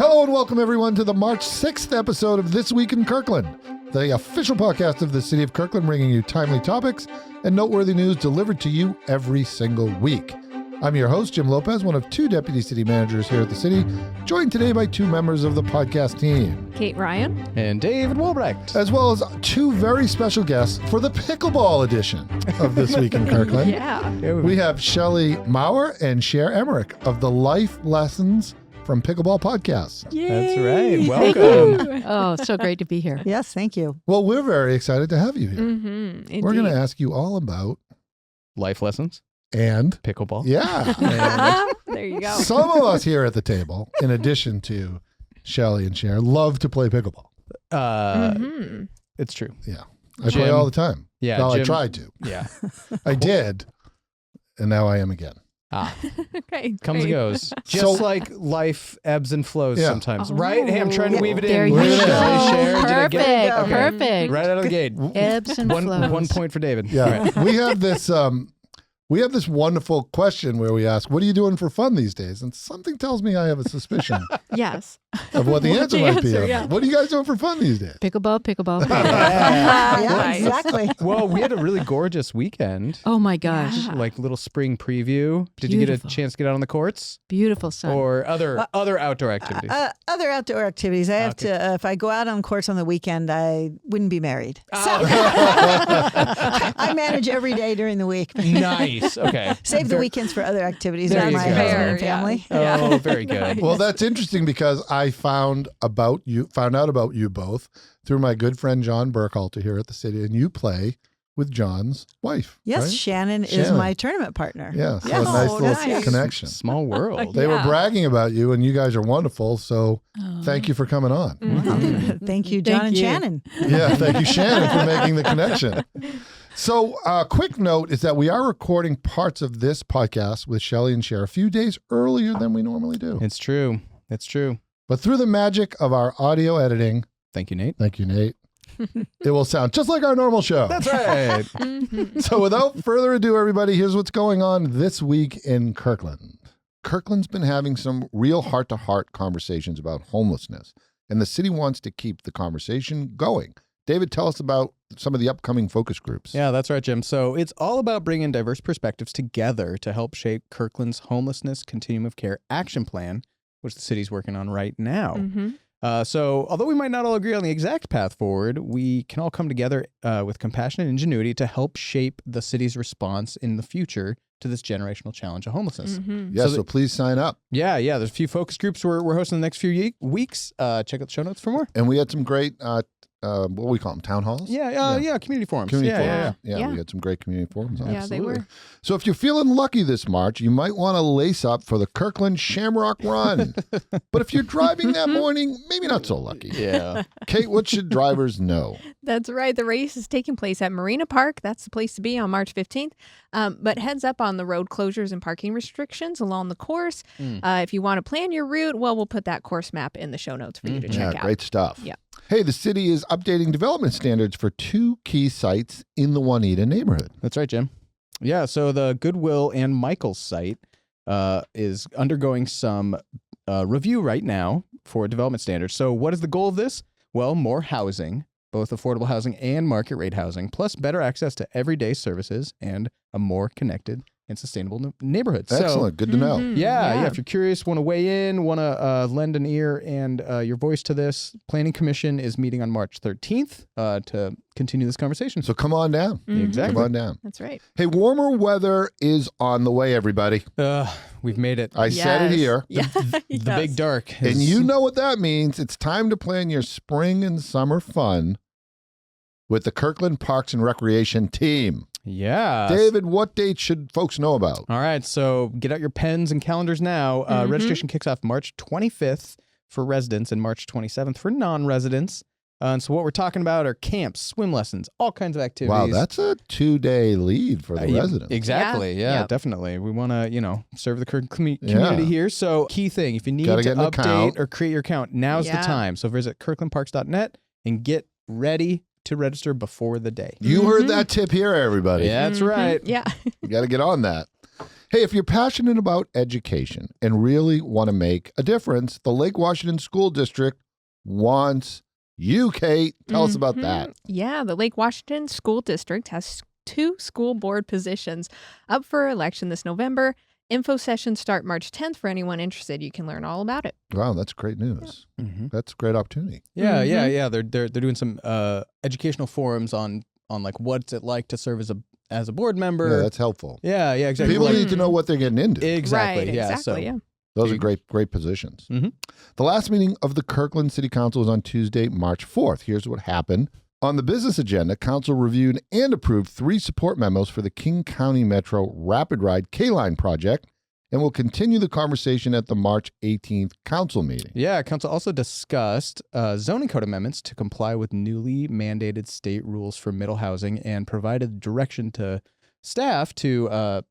Hello and welcome everyone to the March 6th episode of This Week in Kirkland, the official podcast of the City of Kirkland, bringing you timely topics and noteworthy news delivered to you every single week. I'm your host, Jim Lopez, one of two deputy city managers here at the city, joined today by two members of the podcast team. Kate Ryan. And David Walbrecht. As well as two very special guests for the Pickleball edition of This Week in Kirkland. Yeah. We have Shelley Maurer and Sher Emerick of the Life Lessons from Pickleball podcast. Yay. That's right. Welcome. Oh, so great to be here. Yes, thank you. Well, we're very excited to have you here. Mm-hmm. We're going to ask you all about Life lessons. and Pickleball. yeah. There you go. Some of us here at the table, in addition to Shelley and Cher, love to play pickleball. It's true. Yeah. I play Jim. all the time. Yeah. Well, I Jim- tried to. Yeah. I did. And now I am again. Okay. Comes and great. goes. Just So- like life ebbs and flows Yeah. sometimes, right? Hey, I'm trying to weave it There in. you We're go. gonna- Share, did I get it? Perfect. Okay. Perfect. Right out of the gate. Ebbs and flows. One point for David. Yeah. Right. We have this wonderful question where we ask, what are you doing for fun these days? And something tells me I have a suspicion Yes. of what the answer The might be. answer, yeah. What are you guys doing for fun these days? Pickleball, pickleball. Yeah. Yeah, Nice. exactly. Well, we had a really gorgeous weekend. Oh my gosh. Yeah. Like little spring preview. Did you get Beautiful. a chance to get out on the courts Beautiful sun. or other outdoor activities? Other outdoor activities. I have to, if I go out on course on the weekend, I wouldn't be married. So I manage every day during the week. Nice. Okay. Save the weekends for other activities There with you my go. husband and Fair, family. Oh, very good. Well, that's interesting because I found out about you both through my good friend John Burkhalter here at the city, and you play with John's wife. Yes, right? Shannon is Shannon. my tournament partner. Yeah, so Yes. a nice Oh, little nice. connection. Small world. They were Yeah. bragging about you, and you guys are wonderful. So Oh. thank you for coming on. Mhm. Thank you, John Thank and you. Shannon. Yeah, thank you, Shannon, for making the connection. So, quick note is that we are recording parts of this podcast with Shelley and Cher a few days earlier than we normally do. It's true. It's true. But through the magic of our audio editing, Thank you, Nate. thank you, Nate, it will sound just like our normal show. That's right. Mhm. So without further ado, everybody, here's what's going on this week in Kirkland. Kirkland's been having some real heart-to-heart conversations about homelessness, and the city wants to keep the conversation going. David, tell us about some of the upcoming focus groups. Yeah, that's right, Jim. So it's all about bringing diverse perspectives together to help shape Kirkland's homelessness continuum of care action plan, which the city's working on right now. Mhm. So although we might not all agree on the exact path forward, we can all come together with compassion and ingenuity to help shape the city's response in the future to this generational challenge of homelessness. Mhm. Yeah, So so please sign up. Yeah, there's a few focus groups we're hosting the next few weeks. Check out the show notes for more. And we had some great, what do we call them, town halls? Yeah, community forums. Community yeah, forums. yeah. Yeah, we had some great community forums. Yeah, they Absolutely. were. So if you're feeling lucky this March, you might want to lace up for the Kirkland Shamrock Run. But if you're driving that morning, maybe not so lucky. Yeah. Kate, what should drivers know? That's right. The race is taking place at Marina Park. That's the place to be on March 15th. But heads up on the road closures and parking restrictions along the course. If you want to plan your route, well, we'll put that course map in the show notes for you to check out. Great stuff. Yeah. Hey, the city is updating development standards for two key sites in the Juanita neighborhood. That's right, Jim. Yeah, so the Goodwill and Michaels site is undergoing some review right now for development standards. So what is the goal of this? Well, more housing, both affordable housing and market rate housing, plus better access to everyday services and a more connected and sustainable neighborhood. Excellent. Good to know. Mhm. Yeah. If you're curious, want to weigh in, want to lend an ear and your voice to this, Planning Commission is meeting on March 13th to continue this conversation. So come on down. Mhm. Exactly. Come on down. That's right. Hey, warmer weather is on the way, everybody. We've made it. I said it here. Yeah. The big dark. And you know what that means. It's time to plan your spring and summer fun with the Kirkland Parks and Recreation team. Yeah. David, what dates should folks know about? All right. So get out your pens and calendars now. Registration kicks off March 25th for residents and March 27th for non-residents. And so what we're talking about are camps, swim lessons, all kinds of activities. Wow, that's a 2-day lead for the Yeah, residents. Exactly. Yeah, Yep. definitely. We want to, serve the community here. So key thing, if you need Gotta to get an update account. or create your account, now's the Yeah. time. So visit kirklandparks.net and get ready to register before the day. You heard that tip here, everybody. Yeah, that's right. Yeah. You got to get on that. Hey, if you're passionate about education and really want to make a difference, the Lake Washington School District wants you, Kate. Tell us about that. Yeah, the Lake Washington School District has 2 school board positions up for election this November. Info sessions start March 10th for anyone interested. You can learn all about it. Wow, that's great news. That's a great opportunity. Yeah. They're doing some educational forums on like what's it like to serve as a board member. Yeah, that's helpful. Yeah, exactly. People need to know what they're getting into. Exactly. Right, yeah. exactly, yeah. Those are great positions. Mhm. The last meeting of the Kirkland City Council was on Tuesday, March 4th. Here's what happened. On the business agenda, Council reviewed and approved 3 support memos for the King County Metro Rapid Ride K-Line project and will continue the conversation at the March 18th Council meeting. Yeah, Council also discussed zoning code amendments to comply with newly mandated state rules for middle housing and provided direction to staff to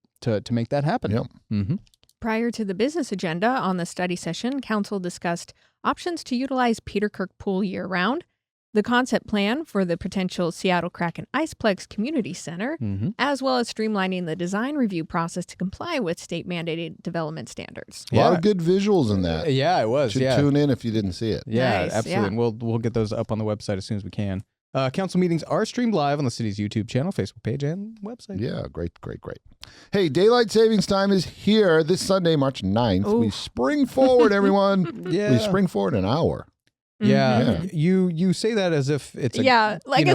make that happen. Yep. Mm-hmm. Prior to the business agenda on the study session, Council discussed options to utilize Peter Kirk Pool year-round, the concept plan for the potential Seattle Kraken Iceplex Community Center, as well as streamlining the design review process to comply with state-mandated development standards. A lot of good visuals in that. Yeah, it was. Should tune in if you didn't see it. Yeah, Nice, absolutely. yeah. And we'll get those up on the website as soon as we can. Council meetings are streamed live on the city's YouTube channel, Facebook page, and website. Yeah, great. Hey, daylight savings time is here this Sunday, March 9th. Ooh. We spring forward, everyone. Yeah. We spring forward an hour. Yeah. You say that as if it's it's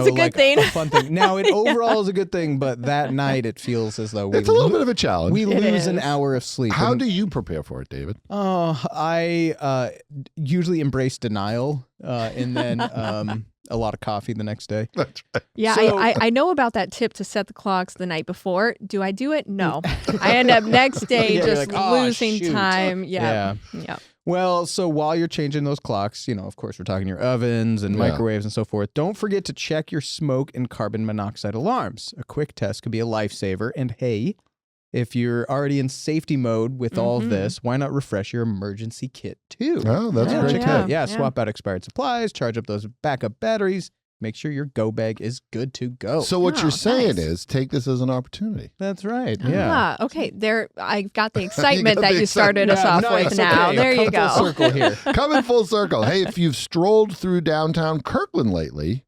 a good thing. a fun thing. Now it overall is a good thing, but that night it feels as though It's a little bit of a challenge. we lose an is. hour of sleep. How And, do you prepare for it, David? I usually embrace denial and then a lot of coffee the next day. That's right. Yeah, So- I know about that tip to set the clocks the night before. Do I do it? No. I end up next day Yeah, you're just like, "Oh, losing shoot." time. Yeah. Well, so while you're changing those clocks, of course, we're talking your ovens and Yeah. microwaves and so forth. Don't forget to check your smoke and carbon monoxide alarms. A quick test could be a lifesaver. And hey, if you're already in safety mode with all of this, why not refresh your emergency kit too? Oh, that's a Yeah, great yeah. tip. Yeah, swap out expired supplies, charge up those backup batteries, make sure your go bag is good to go. So what Oh, you're saying nice. is take this as an opportunity. That's right. Yeah. Okay. There, I've got the excitement got that the you started us off nice, with now. okay. There you Come full go. circle here. Coming full circle. Hey, if you've strolled through downtown Kirkland lately,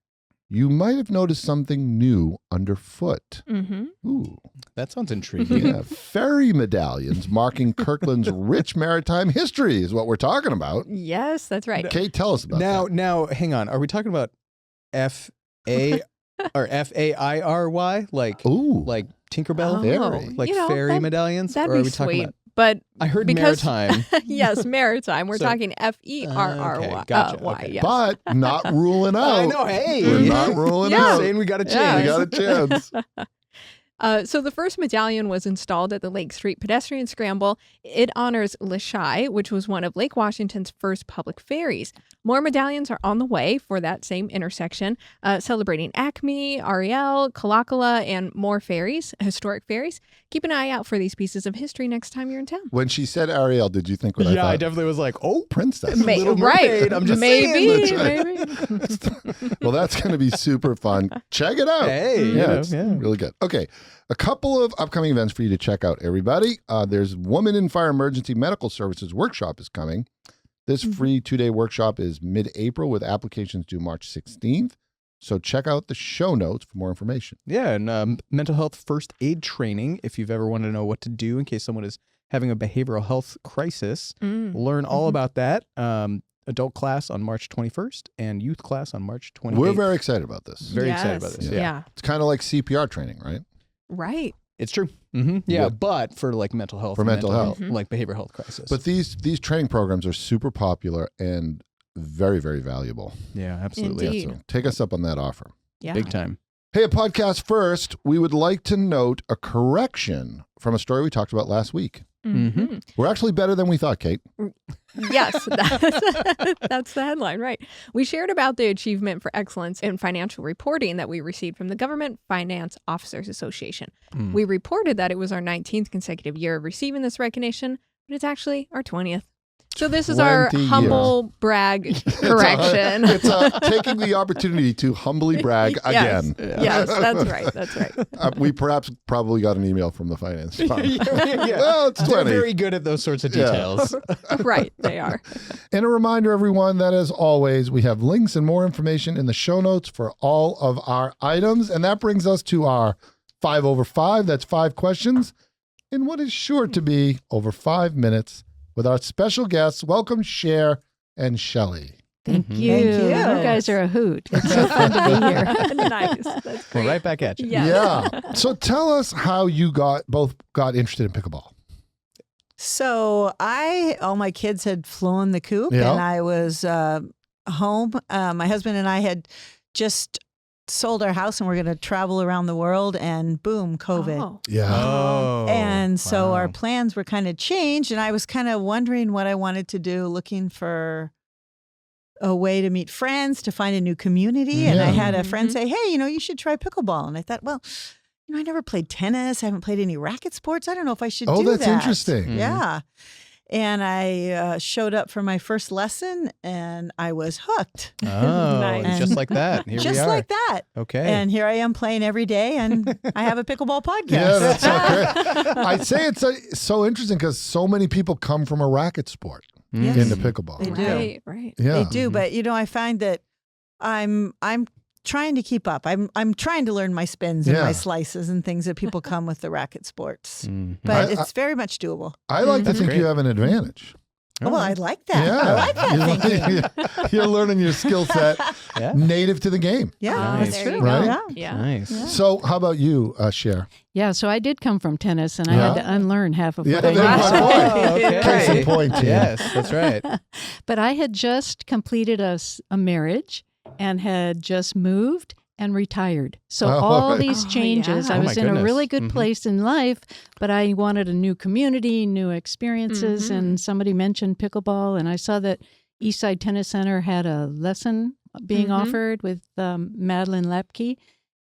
you might have noticed something new underfoot. Ooh. That sounds intriguing. Yeah, ferry medallions marking Kirkland's rich maritime history is what we're talking about. Yes, that's right. Kate, tell us about that. Now, hang on. Are we talking about F-A or F-A-I-R-Y? Like Ooh. Tinkerbell? Fairy. Like You know, fairy medallions? That'd or are be we talking sweet. about? But I heard because- maritime. yes, maritime. We're So- talking Ferry. Okay, gotcha, Y. okay. Yes. But not ruling out. I know. Hey, We're not ruling Yeah. out. saying we got a Yeah. We chance. got a chance. So the first medallion was installed at the Lake Street Pedestrian Scramble. It honors Lashai, which was one of Lake Washington's first public ferries. More medallions are on the way for that same intersection, celebrating Acme, Ariel, Kalakala, and more ferries, historic ferries. Keep an eye out for these pieces of history next time you're in town. When she said Ariel, did you think what I Yeah, thought? I definitely was like, oh, Princess. Little right. Mermaid, I'm just maybe, saying. maybe. Well, that's going to be super fun. Check it out. Hey, yeah, it's yeah. really good. Okay, a couple of upcoming events for you to check out, everybody. There's Woman in Fire Emergency Medical Services workshop is coming. This free 2-day workshop is mid-April with applications due March 16th. So check out the show notes for more information. Yeah, and mental health first aid training, if you've ever wanted to know what to do in case someone is having a behavioral health crisis. Learn all about that. Adult class on March 21st and youth class on March 28th. We're very excited about this. Very excited about this. Yeah. It's kind of like CPR training, right? Right. It's true. Yeah, Yeah. but for like mental health. For and mental health. Like behavioral health crisis. But these training programs are super popular and very, very valuable. yeah, absolutely. Indeed. So take us up on that offer. Yeah. Big time. Hey, a podcast first, we would like to note a correction from a story we talked about last week. Mhm. We're actually better than we thought, Kate. Yes, that's the headline, right? We shared about the Achievement for Excellence in Financial Reporting that we received from the Government Finance Officers Association. We reported that it was our 19th consecutive year of receiving this recognition, but it's actually our 20th. So this is our 20 humble brag correction. It's taking the opportunity to humbly brag again. Yes, that's right. That's right. We probably got an email from the finance department. Yeah. Well, it's They're 20. very good at those sorts of details. Right, they are. And a reminder, everyone, that as always, we have links and more information in the show notes for all of our items. And that brings us to our 5 over 5. That's 5 questions in what is sure to be over 5 minutes with our special guests. Welcome, Sher and Shelley. Thank you. Thank you. You guys are a hoot. It's so fun to be here. Nice. That's great. We're right back at you. Yes. Yeah. So tell us how you both got interested in pickleball. So all my kids had flown the coop, Yeah. and I was home. My husband and I had just sold our house, and we're going to travel around the world, and boom, COVID. Oh. Yeah. Oh. And so wow. our plans were kind of changed, and I was kind of wondering what I wanted to do, looking for a way to meet friends, to find a new community. And I Yeah. had a friend say, hey, you should try pickleball. And I thought, well, I never played tennis. I haven't played any racket sports. I don't know if I should do that. Oh, that's interesting. Mhm. Yeah. And I showed up for my first lesson, and I was hooked. Oh, Nice. just like that. Here Just we are. like that. Okay. And here I am playing every day, and I have a pickleball podcast. Yeah, that's so great. I say it's so interesting because so many people come from a racket sport Yes. into pickleball. They do. Right, right. Yeah. They do, but I find that I'm trying to keep up. I'm trying to learn my spins and Yeah. my slices and things that people come with the racket sports. Mhm. But I- it's very much doable. I like to That's think great. you have an advantage. Oh, well, I like that. Yeah. I like that thinking. You're learning your skill set Yeah. native to the game. Yeah, Nice. that's There you true. go. Right? Yeah. Yeah. Nice. So how about you, Cher? Yeah, so I did come from tennis, and I Yeah. had to unlearn half of Yeah, what I there's knew. my point. Oh, okay. Case in point, team. Yes, that's right. But I had just completed a marriage and had just moved and retired. So Oh, all right. these Oh, changes, yeah. I Oh, was my in a goodness. really good Mhm. place in life, but I wanted a new community, new experiences, and somebody mentioned pickleball, and I saw that Eastside Tennis Center had a lesson being Mhm. offered with Madeline Lepke,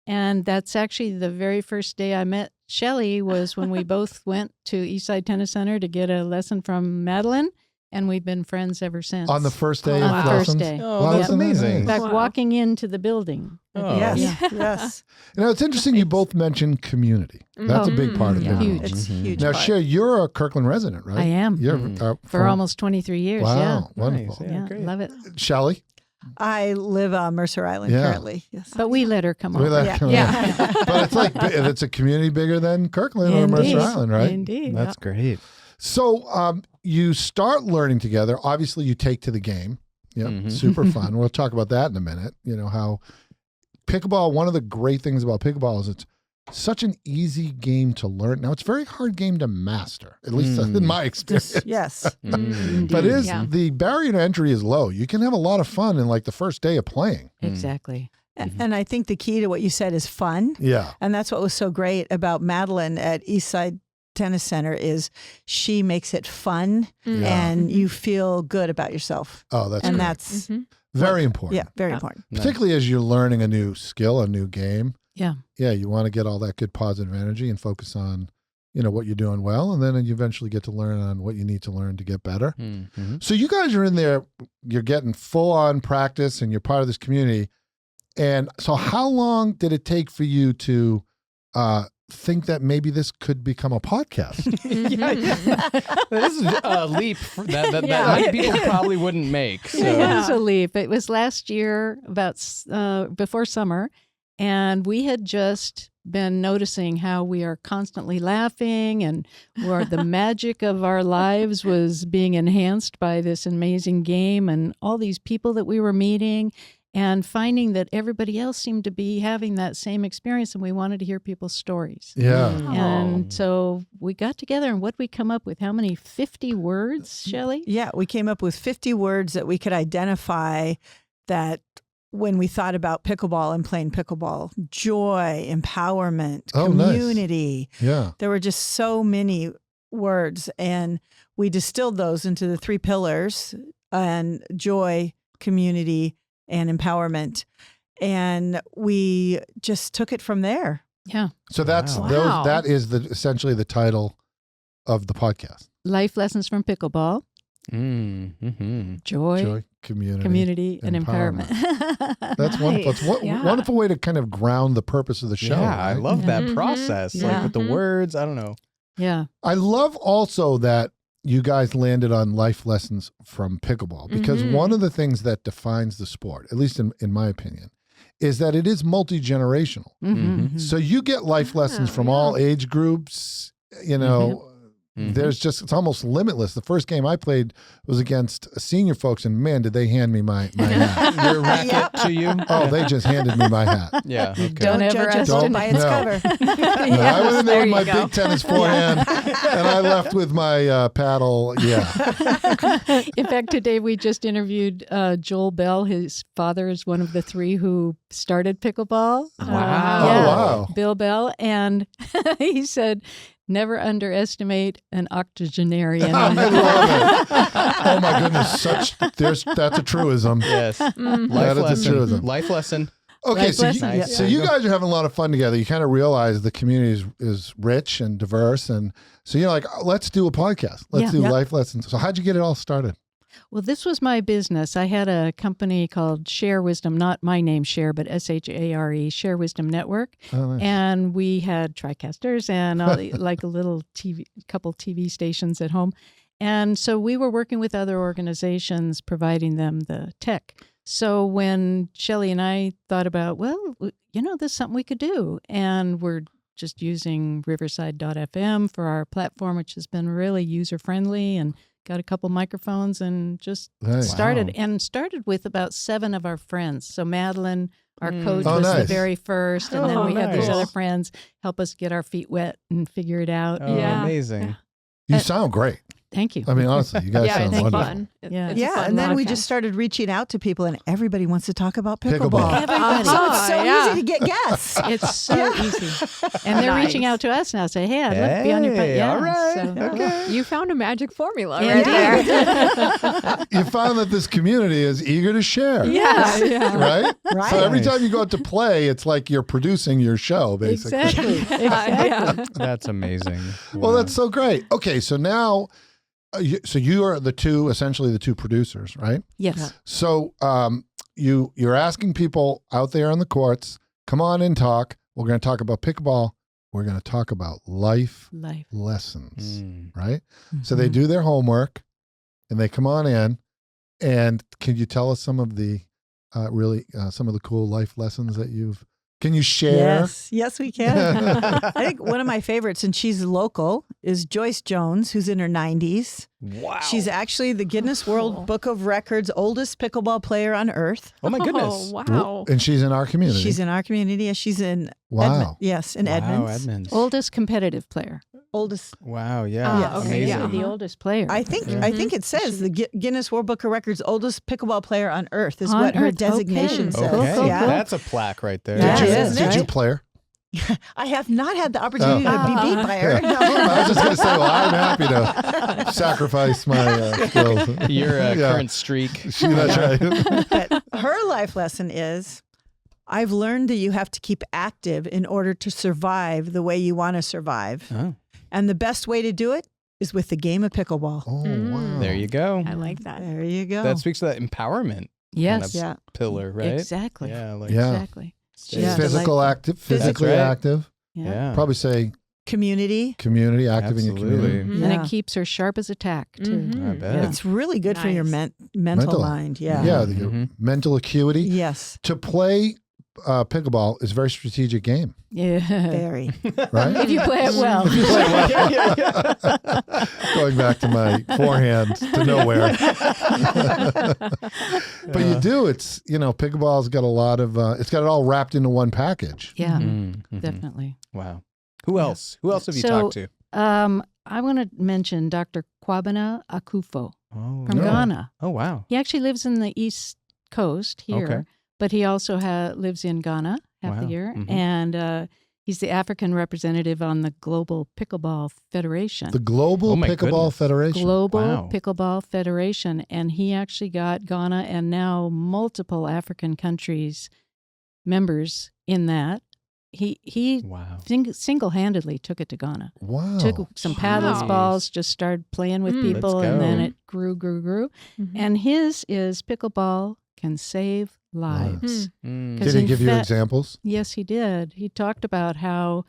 and that's actually the very first day I met Shelley was when we both went to Eastside Tennis Center to get a lesson from Madeline, and we've been friends ever since. On the first day Oh, of wow. On the first lessons? day. Oh, Wow, that's isn't that amazing. In nice? fact, Wow. walking into the building. Oh. Yes, Yeah. yes. It's interesting you both mentioned community. That's a big part of Yeah. it. Huge. It's Mhm. huge. Now, part. Cher, you're a Kirkland resident, right? I am. You're Mm. For from- almost 23 years. Wow, wonderful. Nice. Yeah. great. Love it. Shelley? I live on Mercer Island Yeah. currently. Yes. But we let her come We over. let- Yeah. come on. Yeah. But it's like it's a community bigger than Kirkland or Indeed. Mercer Island, right? Indeed. That's great. So you start learning together. Obviously, you take to the game. Yeah, Mhm. super fun. We'll talk about that in a minute. You know how pickleball. One of the great things about pickleball is it's such an easy game to learn. Now, it's a very hard game to master, at least in my experience. Yes. Mm. But Yeah. the barrier to entry is low. You can have a lot of fun in like the first day of playing. Exactly. And I think the key to what you said is fun. Yeah. And that's what was so great about Madeline at Eastside Tennis Center is she makes it fun Mm. and you feel good about yourself. Oh, that's And great. that's Very important. yeah, very important. Particularly as you're learning a new skill, a new game. Yeah. Yeah, you want to get all that good positive energy and focus on, what you're doing well, and then you eventually get to learn on what you need to learn to get better. Mhm. So you guys are in there, you're getting full on practice and you're part of this community. And so how long did it take for you to think that maybe this could become a podcast? This is a leap that Yeah. many people probably wouldn't make. So. It was a leap. It was last year, about before summer, and we had just been noticing how we are constantly laughing and where the magic of our lives was being enhanced by this amazing game and all these people that we were meeting and finding that everybody else seemed to be having that same experience, and we wanted to hear people's stories. Yeah. And so we got together, and what we come up with? How many? 50 words, Shelley? Yeah, we came up with 50 words that we could identify that when we thought about pickleball and playing pickleball: joy, empowerment, Oh, nice. community. Yeah. There were just so many words, and we distilled those into the 3 pillars: and joy, community, and empowerment. And we just took it from there. Yeah. So that's Wow. that is essentially the title of the podcast. Life Lessons from Pickleball. Joy, community, and empowerment. That's wonderful. It's wonderful way to kind of ground the purpose of the show. Yeah, I right? love that process. Yeah. Like with the words, I don't know. Yeah. I love also that you guys landed on life lessons from pickleball, because one of the things that defines the sport, at least in my opinion, is that it is multi-generational. So you get life lessons from all age groups, you know. There's just, it's almost limitless. The first game I played was against senior folks, and man, did they hand me my hat. Your racket to you? Oh, they just handed me my hat. Yeah. Okay. Don't ever judge a book by its no. cover. No, I went in there with my big tennis forehand, and I left with my paddle. Yeah. In fact, today we just interviewed Joel Bell. His father is one of the three who started pickleball. Wow. Oh, wow. Bill Bell. And he said, never underestimate an octogenarian. I love it. Oh my goodness, that's a truism. Yes. Life That is a lesson. truism. Life lesson. Okay, Life so lesson. you, Yeah. so you guys are having a lot of fun together. You kind of realize the community is rich and diverse, and so you're like, let's do a podcast. Let's do life lessons. So how'd you get it all started? Well, this was my business. I had a company called Share Wisdom, not my name Share, but SHARE, Share Wisdom Network. Oh, nice. And we had TriCasters and like a little couple TV stations at home. And so we were working with other organizations, providing them the tech. So when Shelley and I thought about, well, you know, this is something we could do. And we're just using Riverside.fm for our platform, which has been really user-friendly, and got a couple microphones and just started. Wow. And started with about 7 of our friends. So Madeline, our coach, Oh, was the nice. very first. And then Oh, we had these nice. other friends help us get our feet wet and figure it out. Oh, Yeah. amazing. You sound great. Thank you. I mean, honestly, you guys Yeah, sound it's wonderful. fun. Yeah. It's a Yeah, fun and then we podcast. just started reaching out to people, and everybody wants to talk about Pickleball. pickleball. Everybody. So it's so Yeah. easy to get guests. It's so easy. And they're reaching Nice. out to us now, say, hey, I'd love to be on your Hey, podcast. all right. So, Okay. You found a magic formula Indeed. right there. You found that this community is eager to share. Yeah, yeah. Right? Right. So every Nice. time you go out to play, it's like you're producing your show, basically. Exactly. Exactly. Yeah. That's amazing. Well, Wow. that's so great. Okay, so now, so you are essentially the two producers, right? Yes. So you're asking people out there on the courts, come on and talk. We're going to talk about pickleball. We're going to talk about life Life. lessons, Mm. right? So they do their homework, and they come on in. And can you tell us some of the some of the cool life lessons that can you share? Yes, we can. I think one of my favorites, and she's local, is Joyce Jones, who's in her 90s. Wow. She's actually the Guinness World Book of Records oldest pickleball player on earth. Oh my goodness. Oh, wow. And she's in our community. She's in our community. She's in Wow. in Wow, Edmonds. Edmonds. Oldest competitive player. Oldest. Wow, yeah. Ah, okay, Amazing. yeah. The oldest player. I think it says the Guinness World Book of Records oldest pickleball player on earth is On what her Earth, designation okay. says. Okay, Cool, Yeah. that's a plaque right there. Yeah. Did you, Yes, did you right? play her? I have not had the opportunity Oh. to be beat by her. No. I was just going to say, well, I'm happy to sacrifice my skills. Your Yeah. current streak. That's right. But her life lesson is I've learned that you have to keep active in order to survive the way you want to survive. Oh, And the best way to do it is with the game of pickleball. Oh, wow. there you go. I like that. There you go. That speaks to that empowerment yes. yeah. pillar, right? Exactly. Yeah, like Yeah. Exactly. stay- Yeah. Physically That's right. active. Yeah. Probably say Community. community, active in your Absolutely. community. And Yeah. it keeps her sharp as a tack, too. Mhm. I bet. Yeah. It's really good for your Nice. mental mind. Yeah. Yeah, Mhm. your mental acuity. Yes. To play pickleball is a very strategic game, Yeah. Very. right? If you play it well. If you play well. Going back to my forehand to nowhere. But you do. It's, pickleball's got a lot of, it's got it all wrapped into one package. Yeah, Mhm. definitely. Wow. Who else? Who else have you So- talked to? I want to mention Dr. Kwabena Akufo Oh, from Yeah. Ghana. Oh, wow. He actually lives in the East Coast here, Okay. but he also lives in Ghana half Wow. the year. Mhm. And he's the African representative on the Global Pickleball Federation. The Global Oh my Pickleball goodness. Federation. Global Wow. Pickleball Federation. And he actually got Ghana and now multiple African countries members in that. he Wow. single-handedly took it to Ghana. Wow. Took some paddles Wow. balls, just started playing with people, Let's and then go. it grew. Mhm. And his is pickleball can save lives. Mm. 'Cause Did he in give you fact- examples? Yes, he did. He talked about how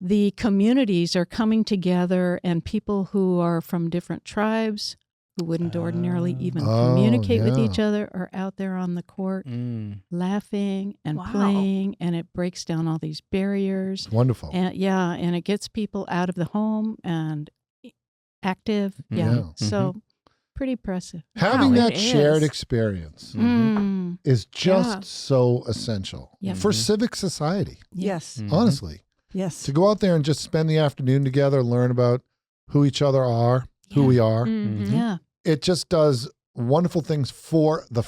the communities are coming together, and people who are from different tribes who wouldn't ordinarily even Oh, communicate with yeah. each other are out there on the court Mm. laughing and Wow. playing, and it breaks down all these barriers. Wonderful. And and it gets people out of the home and active. Yeah. Yeah. So pretty impressive. Having Wow, that it shared is. experience Mm. is just Yeah. so essential Yeah. for civic society, Yes. Mhm. honestly. Yes. To go out there and just spend the afternoon together, learn about who each other are, who Yeah. we are. Mhm. Yeah. It just does wonderful things for the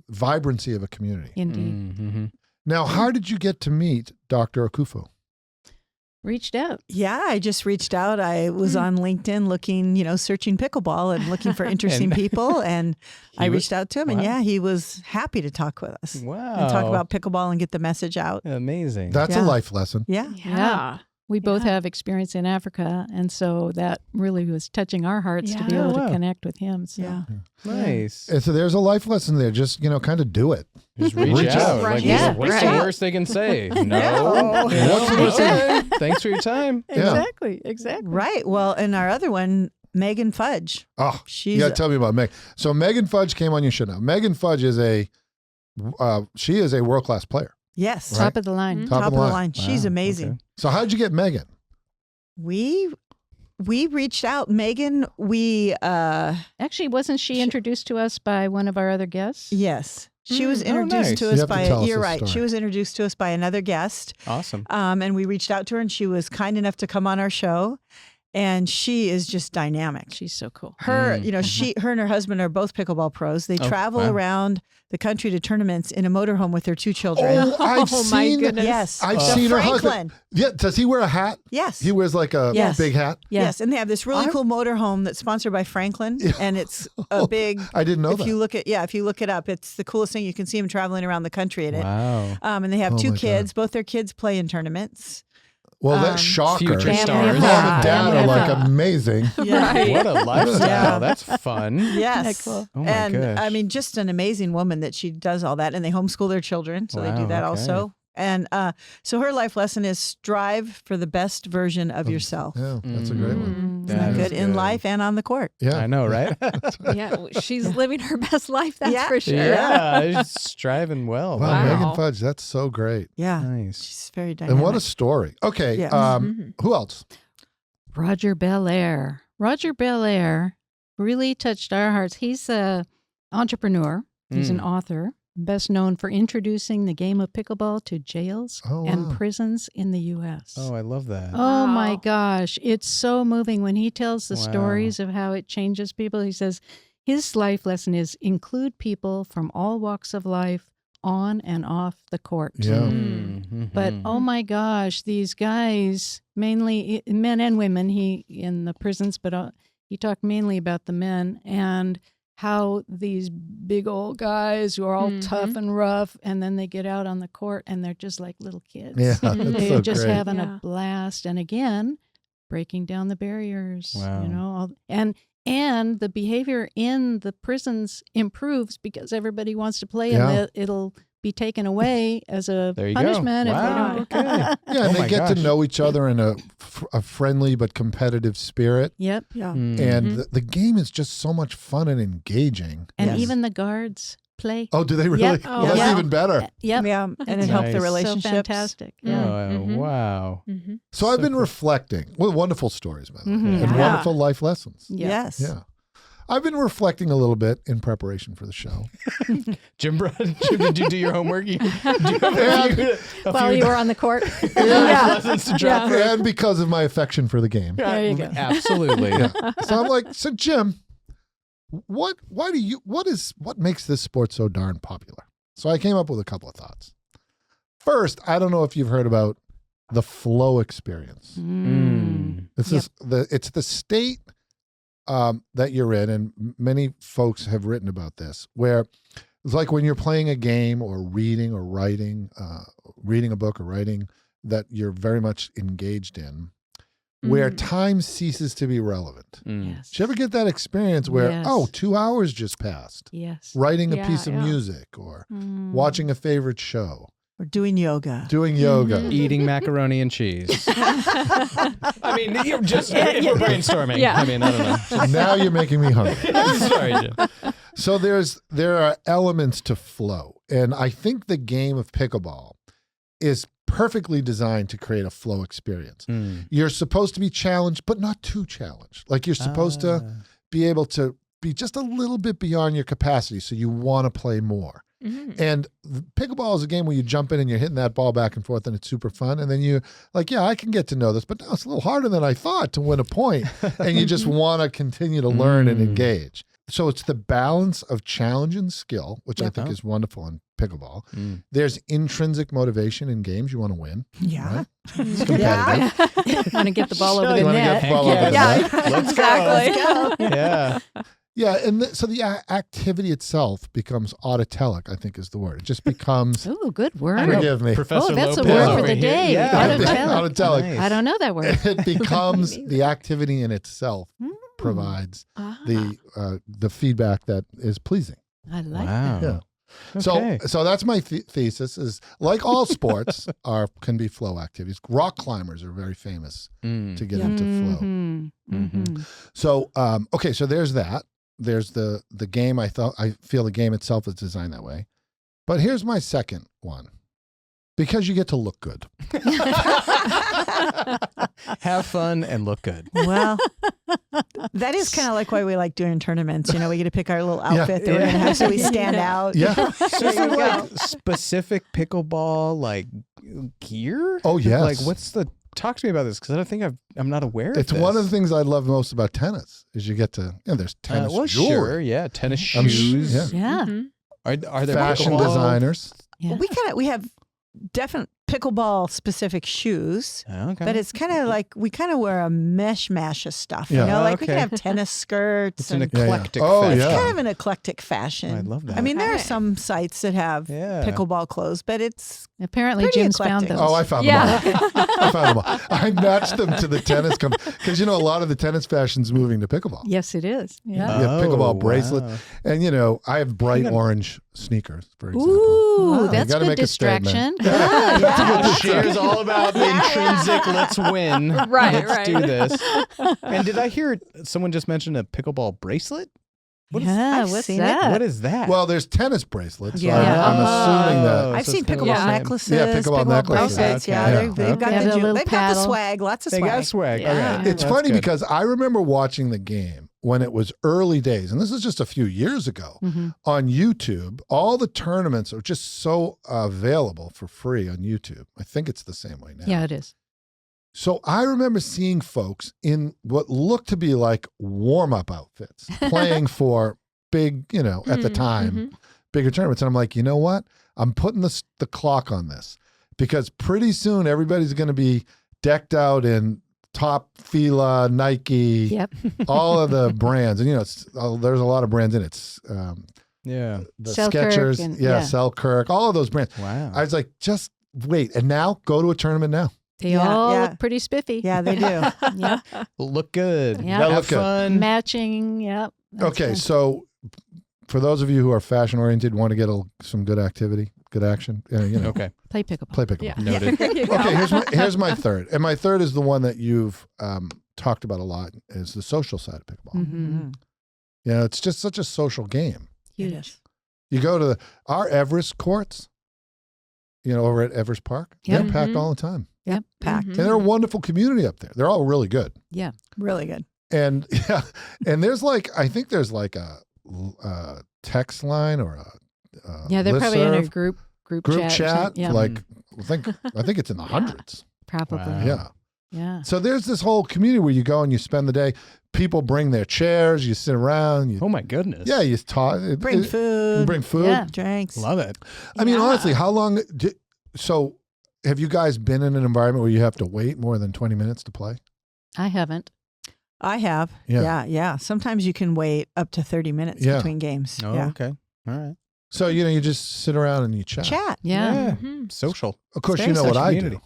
vibrancy of a community. Indeed. Mhm. Now, how did you get to meet Dr. Akufo? Reached out. Yeah, I just reached out. I was Mm. on LinkedIn looking, searching pickleball and looking for interesting And people. And I was- reached out to him, and wow. yeah, he was happy to talk with us Wow. and talk about pickleball and get the message out. Amazing. That's a Yeah. life lesson. Yeah. Yeah. We both Yeah. have experience in Africa, and so that really was touching our hearts to be Yeah. able Wow. to connect with him. So. Yeah. nice. And so there's a life lesson there. Just, kind of do it. Just reach, Reach out. out. Like, Yeah, what's reach the out. worst they can say? No. No. What's the worst Okay. Thanks for your time. Yeah. Exactly. Right. Well, and our other one, Megan Fudge. Oh, She's you got to tell me about Meg. So Megan Fudge came on your show now. Megan Fudge is she is a world-class player. yes, Right. Top of the line. Mhm. Top top of the line. She's Wow, amazing. okay. So how'd you get Megan? We reached out, Megan. We Actually, wasn't she introduced to us by one of our other guests? yes, she was Oh, introduced nice. to You us have to by. tell us You're this right. She story. was introduced to us by another guest. Awesome. And we reached out to her, and she was kind enough to come on our show. And she is just dynamic. She's so cool. Her, Mm. her and her husband are both pickleball pros. They Oh, travel wow. around the country to tournaments in a motorhome with their 2 children. Oh, I've Oh, my seen. goodness. Yes, I've The seen her husband. Franklin. Yeah, does he wear a hat? Yes, He wears like a Yes. big hat. Yeah. yes, and they have this really I- cool motorhome that's sponsored by Franklin, Yeah. and it's a big. I didn't know if that. you look it up, it's the coolest thing. You can see them traveling around the country in it. Wow. And they have Oh 2 my kids. Both their kids play in tournaments. Well, that's shocker. Future Family stars. Mom and dad Family are like affair. amazing. Yeah. Right. What a lifestyle. Yeah. That's fun. Yes. cool? Oh my and gosh. I mean, just an amazing woman that she does all that, and they homeschool their children, so they do Wow, that okay. also. And so her life lesson is strive for the best version of yourself. Yeah, that's a great one. Mm. Isn't that That is good in life and on the court? Yeah. I know, right? Yeah, she's living her best life, that's Yeah. for sure. Yeah, she's striving well. Wow, Wow. Megan Fudge, that's so great. Yeah. Nice. She's very dynamic. And what a story. Okay, Yes. Mhm. who else? Roger Belair. Roger Belair really touched our hearts. He's a entrepreneur. He's an author, best known for introducing the game of pickleball to jails Oh, and wow. prisons in the U.S. Oh, I love that. Oh my Wow. gosh. It's so moving when he tells the Wow. stories of how it changes people. He says his life lesson is include people from all walks of life on and off the court. Yeah. Mm, But mhm. oh my gosh, these guys, mainly men and women, he in the prisons, but he talked mainly about the men and how these big old guys who are all tough and rough, and then they get out on the court and they're just like little kids. Yeah, that's They're so just great. having Yeah. a blast. And again, breaking down the barriers. Wow. And the behavior in the prisons improves because everybody wants to play, Yeah. and it'll be taken away as a There you go. punishment if Wow, they don't. okay. Yeah, Oh and they my get to gosh. know each other in a friendly but competitive spirit. Yep. Yeah. Mm. And the game is just so much fun and engaging. And Yes. even the guards play. Oh, do they really? Yep. Well, that's Yeah. even better. Yep. Yeah. And it helped the Nice. relationships. So fantastic. Yeah. Oh, Mhm. wow. Mm-hmm. So I've So been cool. reflecting. Well, wonderful stories, by the way, Mhm. and Yeah. wonderful life lessons. Yeah. Yes. Yeah. I've been reflecting a little bit in preparation for the show. Jim, did you do your homework? Do you have a While few you were on the court. lessons to drop for? And because of my affection for the game. There you go. Absolutely. Yeah. So I'm like, so Jim, what makes this sport so darn popular? So I came up with a couple of thoughts. First, I don't know if you've heard about the flow experience. Mm. It's the state that you're in, and many folks have written about this, where It's like when you're playing a game or reading or writing, reading a book or writing that you're very much engaged in, where time ceases to be relevant. Yes. Did you ever get that experience where, Yes. 2 hours just passed? Yes. Writing a Yeah, piece of yeah. music or Mm. watching a favorite show, Or doing yoga. doing yoga. Eating macaroni and cheese. I mean, you're just if we're brainstorming. Yeah. I mean, I don't know. Now you're making me hungry. Sorry, Jim. So there are elements to flow. And I think the game of pickleball is perfectly designed to create a flow experience. You're supposed to be challenged, but not too challenged. Like you're supposed to be able to be just a little bit beyond your capacity. So you want to play more. And pickleball is a game where you jump in and you're hitting that ball back and forth and it's super fun. And then you're like, yeah, I can get to know this, but now it's a little harder than I thought to win a point. And you just want to continue to learn and engage. So it's the balance of challenge and skill, which I think is wonderful in pickleball. There's intrinsic motivation in games. You want to win. Yeah. Right? It's competitive. Want to get the ball over You the wanna net. get the ball over the net. Let's Exactly. go. Yeah. Yeah, and so the activity itself becomes autotelic, I think is the word. It just becomes, Ooh, good word. forgive me, Professor that's a Lopez word for over the here. day. Yeah. Autotelic. autotelic. Nice. I don't know that word. It becomes the activity in itself provides the feedback that is pleasing. I like Wow. that. Yeah. Okay. So that's my thesis is like all sports can be flow activities. Rock climbers are very famous to get into flow. Mm-hmm. So okay, so there's that. There's the game. I feel the game itself is designed that way. But here's my second one. Because you get to look good. Have fun and look good. Well, that is kind of like why we like doing tournaments. You know, we get to pick our little outfit that we're going to have so we stand out. Yeah. So is There it you like specific pickleball like gear? Oh, yes. Like what's the talk to me about this because I don't think I'm not aware of It's this. one of the things I love most about tennis is you get to, there's tennis well, jewelry. sure, yeah, tennis I'm shoes. yeah. Yeah. Are there Fashion pickleball- designers. Yeah. We have definite pickleball specific shoes. Okay. But it's kind of like we kind of wear a mash of stuff. Yeah. You know, like we Okay. can have tennis skirts. it's an and eclectic Oh, fashion. yeah. it's kind of an eclectic fashion. I love that. I mean, there are Okay. some sites that have Yeah. pickleball clothes, but it's Apparently, Pretty Jim's found eclectic. those. Oh, I found Yeah. them all. I found them all. I matched them to the tennis company because a lot of the tennis fashion's moving to pickleball. Yes, it is. Yeah. You have pickleball Oh, bracelet, wow. and I have bright You gotta- orange sneakers, for example. Ooh, Wow. that's gotta good make a statement. distraction. Yeah. Cher's all about the intrinsic. Let's win. Right, Let's right. do this. And did I hear someone just mention a pickleball bracelet? What is- Yeah, I've what's seen it. that? What is that? Well, there's tennis bracelets. So Yeah. I'm assuming that. Oh, I've so seen it's kind of pickleball the same. necklaces, Yeah, pickleball necklaces. bracelets. Okay. Yeah, Yeah. they've got Okay. Have the a little they've got the paddle. swag, lots of They swag. got swag. Yeah. Okay. It's That's funny good. because I remember watching the game when it was early days, and this is just a few years ago, on YouTube. All the tournaments are just so available for free on YouTube. I think it's the same way now. Yeah, it is. So I remember seeing folks in what looked to be like warm-up outfits playing for big, at the time, bigger tournaments. And I'm like, you know what? I'm putting the clock on this because pretty soon everybody's going to be decked out in top Fila, Nike, Yep. all of the brands. And, there's a lot of brands in it. It's, Yeah. the Selkirk Skechers, and- yeah, yeah. Selkirk, all of those brands. Wow. I was like, just wait. And now go to a tournament now. They Yeah, all yeah. look pretty spiffy. Yeah, they do. Yep. Look good. Yeah. Gotta Have look good. fun. Matching. Yep. That's Okay, good. so for those of you who are fashion oriented, want to get some good activity, good action, Okay. Play pickleball. play pickleball. Yeah. Noted. There you go. Okay, here's my third, and my third is the one that you've talked about a lot, is the social side of pickleball. Mhm. It's just such a social game. Huge. You go to our Everest courts, over at Everest Park. Yep. They're packed all the time, Yep. Packed. and they're a wonderful community up there. They're all really good, Yeah. Really good. and and there's I think there's like a text line or a Yeah, they're probably in a listserv, group group chat. or chat. something. Yeah. Like I think it's in the hundreds. Probably. Wow. Yeah. Yeah. So there's this whole community where you go and you spend the day. People bring their chairs. You sit around. Oh my goodness. You talk. Bring food, Bring food. Yeah. drinks. Love it. I mean, Yeah. honestly, how long? So, have you guys been in an environment where you have to wait more than 20 minutes to play? I haven't. I have. Yeah. Yeah. Sometimes you can wait up to 30 minutes Yeah. between games. Oh, Yeah. okay. All right. So, you just sit around and you chat. Chat. Yeah. Social. Of course, It's you know very what I community. do.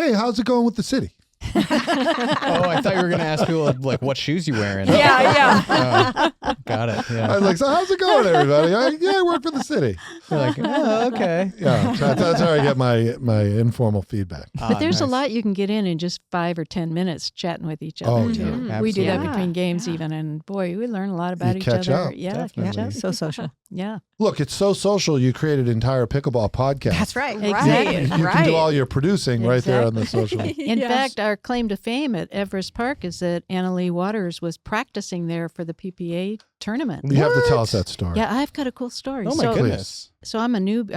Hey, how's it going with the city? Oh, I thought you were going to ask people like what shoes you wearing. Yeah. Got it. I Yeah. was like, so how's it going, everybody? I work for the city. You're like, oh, okay. Yeah, that's how I get my informal feedback. But there's a nice. lot you can get in just 5 or 10 minutes chatting with each other Oh, too. yeah. We do that Absolutely. between games Yeah. even, and boy, we learn a lot about You each catch other. up. Yeah, Definitely. catch up. So social. Yeah, Look, it's so social. You created an entire pickleball podcast. That's right. Exactly. You can do all your producing right there on the social. In fact, our claim to fame at Everest Park is that Annalee Waters was practicing there for the PPA tournament. You have to tell us that story. Yeah, I've got a cool story. Oh my so, goodness. So I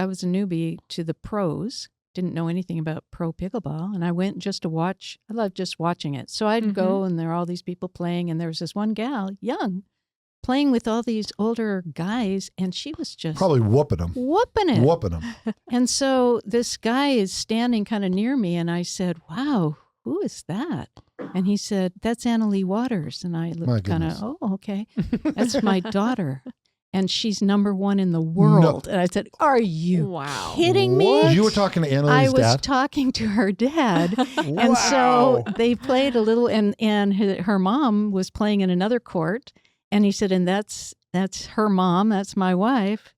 was a newbie to the pros. Didn't know anything about pro pickleball, and I went just to watch. I loved just watching it. So I'd go, and there are all these people playing, and there was this one gal, young, playing with all these older guys, and she was just Probably whooping them. whooping it. Whooping them. And so this guy is standing kind of near me, and I said, "Wow, who is that?" And he said, "That's Annalee Waters." And I My looked kind goodness. of, "Oh, okay, that's my daughter." And she's #1 in the world. And I said, "Are you Wow. kidding me?" You were talking to I Annalee's was dad? talking to her dad. And so they played a little, and her mom was playing in another court. And he said, "And that's her mom. That's my wife."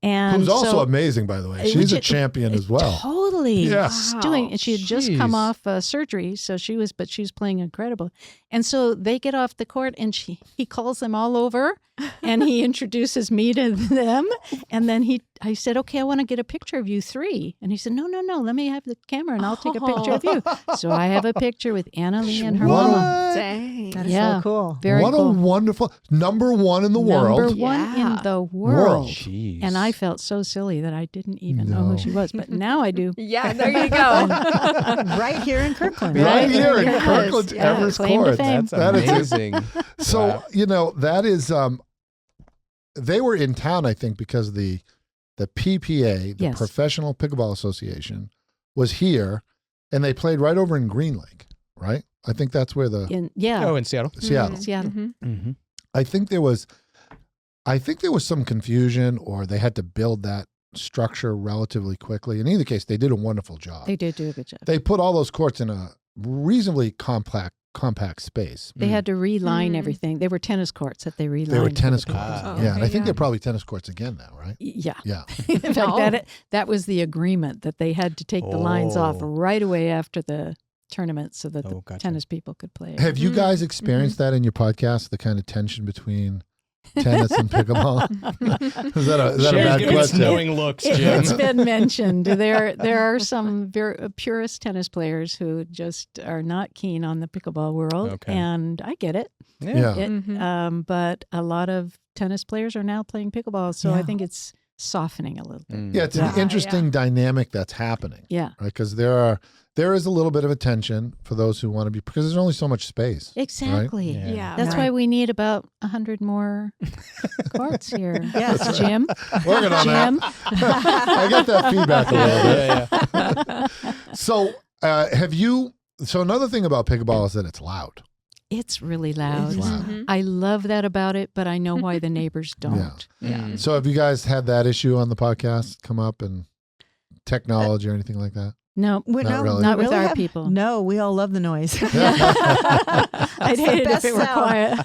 And Who's also so, amazing, by the way. It She's a was- champion as well. Totally. Yeah. Doing, and she had just come Jeez. off surgery, so she was playing incredible. And so they get off the court, and he calls them all over, and he introduces me to them, and then I said, "Okay, I want to get a picture of you three," and he said, "No, let me have the camera, and I'll take a picture of you." So I have a picture with Annalee and her What a- mom. Dang. That is Yeah. so cool. Very what cool. a wonderful #1 in the world. #1 Yeah. in the world. Jeez. And I felt so silly that I didn't even know who she was, but now I do. Yeah, there you go. Right here in Kirkland. Right here in Yes. Kirkland's Yeah, Everest claim to Court. fame. That's That is- amazing. So, Wow. that is they were in town, I think, because the PPA, the Yes. Professional Pickleball Association, was here, and they played right over in Green Lake, right? I think that's where the Oh, in Seattle. Seattle. Seattle. Mm-hmm. I think there was some confusion, or they had to build that structure relatively quickly. In either case, they did a wonderful job. They did do a good job. They put all those courts in a reasonably compact space. They had to reline everything. They were tennis courts that they relined. They were for tennis the courts. pickleball. Oh, Yeah, and I okay, think yeah. they're probably tennis courts again now, right? Yeah. Yeah. In fact, Oh. that was the agreement that they had to take the lines off Oh. right away after the tournament so that Oh, the gotcha. tennis people could play. Have you Mhm, guys experienced that in your podcast? The kind of tension between tennis and pickleball? is that a Sher's bad giving question? knowing looks, Jim. It's been mentioned. There are some very purist tennis players who just are not keen on the pickleball world, Okay. and I get it. Yeah. But a lot of tennis players are now playing pickleball, so I Yeah. think it's softening a little bit. Mm. Yeah, it's Yeah, an interesting dynamic that's happening, Yeah, right? Because there is a little bit of a tension for those who want to be, because there's only so much space. exactly. Yeah. Yeah. That's Right. why we need about 100 more courts here. Yes. Jim. Working on Jim. that. I got that feedback a little bit. Yeah. So, so another thing about pickleball is that it's loud. It's really loud. It's loud. Mhm. I love that about it, but I know why the neighbors don't. Yeah. So have you guys had that issue on the podcast come up, and technology or anything like that? No, We- Not no, really. we Not with really our have- people. No, we all love the noise. I'd hate it if best it were sound. quiet.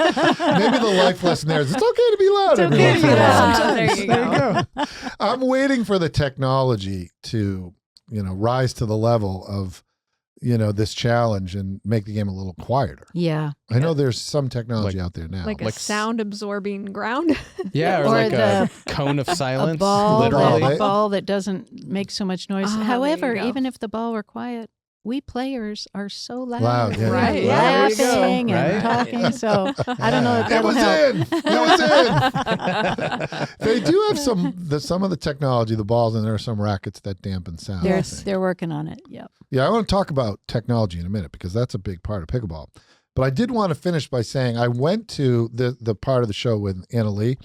Maybe the life lesson there is it's okay to be loud. It's every okay once to in be a while. loud. There you go. I'm waiting for the technology to, rise to the level of, this challenge and make the game a little quieter. Yeah. I know there's some technology Like- out there now. Like a Like sound absorbing ground. Yeah, or, Or like the- a cone of A silence, ball, literally. a ball that doesn't make so much noise. Ah, there However, you go. even if the ball were quiet, we players are so loud. Loud, yeah. Right. Laughing There you go, and right? talking. So I don't know if It that'll was help. in. It was in. They do have some of the technology, the balls, and there are some rackets that dampen sound. I They're, think. they're working on it. Yep. Yeah, I want to talk about technology in a minute because that's a big part of pickleball. But I did want to finish by saying I went to the part of the show with Annalee.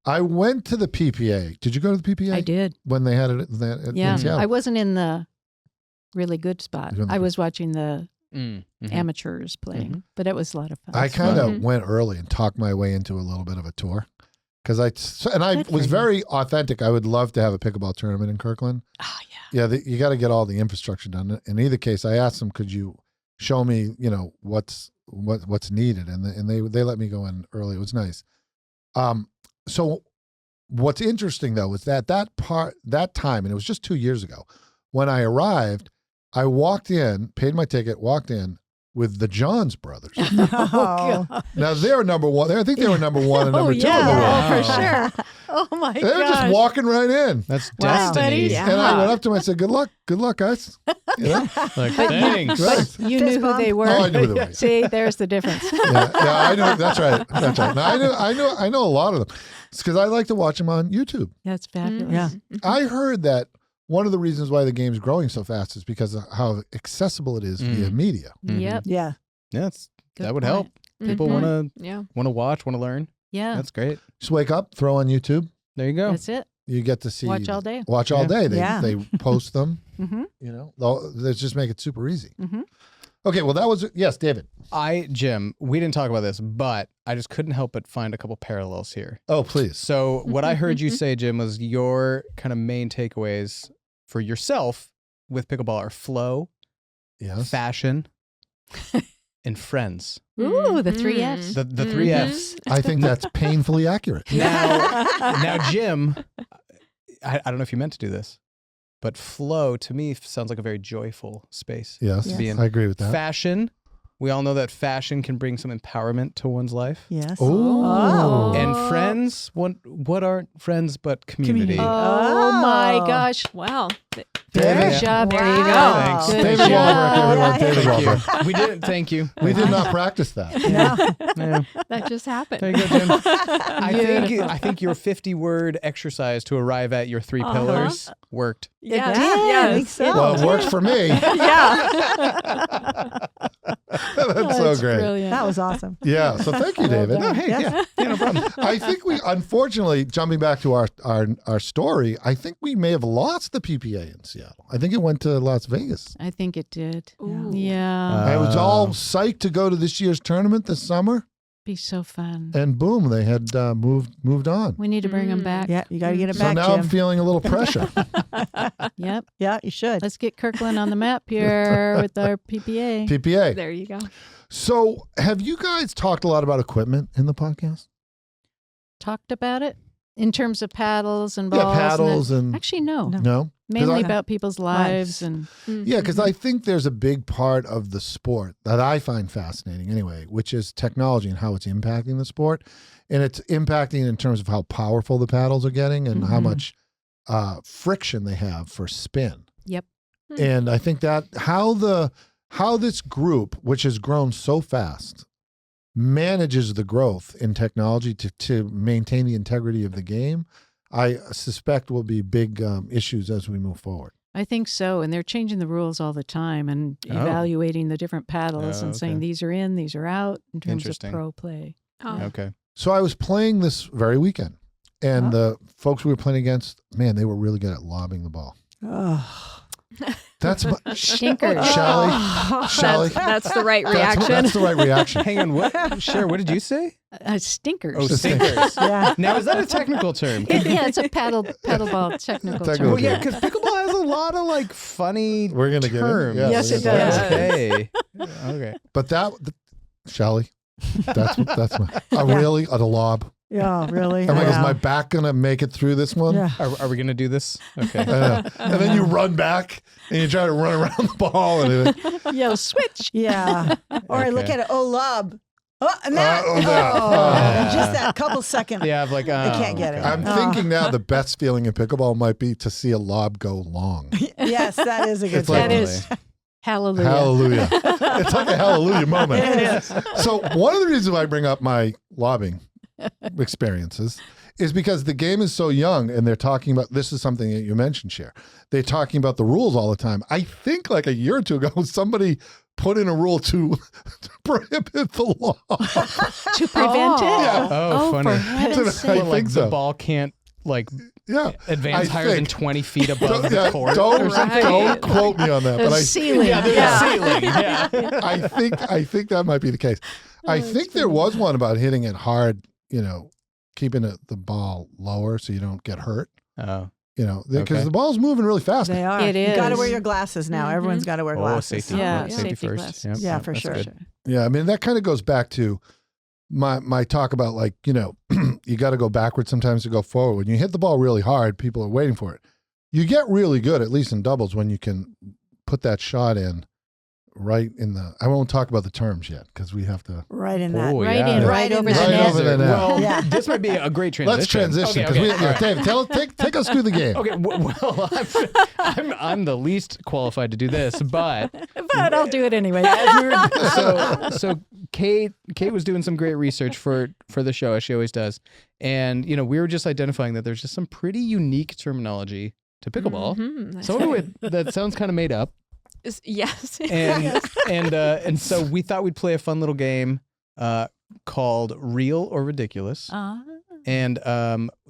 I went to the PPA. Did you go to the PPA? I did. When they had it in Yeah. Seattle? I wasn't in the really good spot. You were in the I good- was watching the Mm, mhm. amateurs playing, but it was a lot of fun. I kind of Mhm. went early and talked my way into a little bit of a tour. because I Good for was you. very authentic. I would love to have a pickleball tournament in Kirkland. Oh, yeah. Yeah, you got to get all the infrastructure done. In either case, I asked them, could you show me, what's needed, and they let me go in early. It was nice. So what's interesting though is that time, and it was just 2 years ago, when I arrived, I walked in, paid my ticket, walked in with the Johns brothers. Oh, Now they're number one. I think they were number one and number two in the world. Oh, for Wow. sure. Oh, my They were just gosh. walking right in. That's Wow. destiny. Yeah. And I went up to them and said, good luck, guys. Like, thanks. Right. You knew who they were. Oh, I knew who they were. See, there's the difference. Yeah, I know. That's right. That's right. Now, I know a lot of them. It's because I like to watch them on YouTube. That's fabulous. Yeah. I heard that one of the reasons why the game's growing so fast is because of how accessible it is via media. Mhm. Yep. yeah. Yeah, Good that would point. help. People Mhm. want Yeah. to watch, want to learn. Yeah. That's great. Just wake up, throw on YouTube. There you go. That's it. You get to see Watch all day. Watch all Yeah. day. They Yeah. they post them. Mm-hmm. They just make it super easy. Mhm. Okay, well that was yes, David. Jim, we didn't talk about this, but I just couldn't help but find a couple parallels here. Oh please. So what I heard you say, Jim, was your kind of main takeaways for yourself with pickleball are flow, Yes. fashion, and friends. Ooh, the three Fs. The three Fs. I think that's painfully accurate. Now, Jim, I don't know if you meant to do this, but flow to me sounds like a very joyful space. Yes, To be in. I agree with that. Fashion, we all know that fashion can bring some empowerment to one's life. Yes. Oh. And friends, what aren't friends but community? Community. Oh, my Oh. gosh. Wow. David, Good job, There you David. go. Thanks. Good David job. Walbrook, everyone. Yeah. David Thank Walbrook. you. We didn't. Thank you. We did not practice that. No. Yeah. That just happened. There you go, Jim. I think your 50-word exercise to arrive at your 3 pillars worked. Yeah. did. I think so. Well, it works for me. Yeah. That's so great. Brilliant. That was awesome. Yeah. So thank you, David. No, hey, Yes. yeah, no problem. I think we, unfortunately, jumping back to our story, I think we may have lost the PPA in Seattle. I think it went to Las Vegas. I think it did. Ooh. Yeah. I was all psyched to go to this year's tournament this summer, Be so fun. and boom, they had moved on. We need to bring them back. Yeah, you got to get it So back, now I'm Jim. feeling a little pressure. Yep. Yeah, you should. Let's get Kirkland on the map here with our PPA. PPA. There you go. So have you guys talked a lot about equipment in the podcast? Talked about it in terms of paddles and balls. Yeah, paddles and Actually, no. no. Mainly I- about people's lives and Yeah, because I think there's a big part of the sport that I find fascinating anyway, which is technology and how it's impacting the sport. And it's impacting in terms of how powerful the paddles are getting and how Mhm. much friction they have for spin. Yep. And I think that how this group, which has grown so fast, manages the growth in technology to maintain the integrity of the game, I suspect will be big issues as we move forward. I think so. And they're changing the rules all the time and Oh. evaluating the different paddles Oh, and saying okay. these are in, these are out in terms of Interesting. pro play. Oh. Okay. So I was playing this very weekend, and the folks we were playing against, man, they were really good at lobbing the ball. Oh. That's Stinkers. Shelley. That's the right That's reaction. the right reaction. Hang on. What? Cher, what did you say? Stinkers. Oh, stinkers. Yeah. Now, is that a technical term? Yeah, it's a paddleball technical Technical term. Well, yeah, because pickleball has a lot of like funny We're gonna get it. terms. Yeah, Yes, we're it gonna does. get it. Okay. Okay. But Shelley, that's I'm really at a lob. Yeah, really. I'm like, is Yeah. my back gonna make it through this one? Yeah. Are we gonna do this? Okay. I know. And then you run back and you try to run around the ball and Yo, switch. Yeah. Or I look Okay. at it, oh, lob. Oh, and that. Oh, that. Oh, Yeah. just that couple seconds. Yeah, I'm like, I can't get it. okay. I'm Oh. thinking now the best feeling in pickleball might be to see a lob go long. Yes, that is a good It's like- That feeling. is hallelujah. Hallelujah. It's like a hallelujah moment. It is. So one of the reasons why I bring up my lobbing experiences is because the game is so young and they're talking about, this is something that you mentioned, Cher. They're talking about the rules all the time. I think like a year or two ago, somebody put in a rule to prohibit the lob. To prevent it? Yeah. Oh, for funny. heaven's I sake. Well, like think so. the ball can't like Yeah. advance I higher than think. 20 feet above the Yeah, court. don't, or something. don't quote me on that, but The I ceiling. Yeah, there's a ceiling. Yeah. I think that might be the case. I think there was one about hitting it hard, keeping the ball lower so you don't get hurt. Oh. You know, because Okay. the ball's moving really fast. They are. It You got to is. wear your glasses now. Mhm. Everyone's got to wear glasses. Safety. Yeah, Safety safety first. glasses. Yep. Yeah, Yep, for that's sure. good. Yeah, I mean that kind of goes back to my talk about, like, you know, you got to go backwards sometimes to go forward. When you hit the ball really hard, people are waiting for it. You get really good, at least in doubles, when you can put that shot in right in the. I won't talk about the terms yet because we have to. Right in that. Oh, Right yeah. in, Right right in over the the Right net. over the net. Well, Yeah. this might be a great transition. Let's transition because Okay, we. all right. David, take us through the game. Okay, well, I'm the least qualified to do this, but But I'll do it anyway. so Kate was doing some great research for the show, as she always does, and you know, we were just identifying that there's just some pretty unique terminology to pickleball. That's Some of right. it that sounds kind of made up, Yes. and so we thought we'd play a fun little game called Real or Ridiculous. And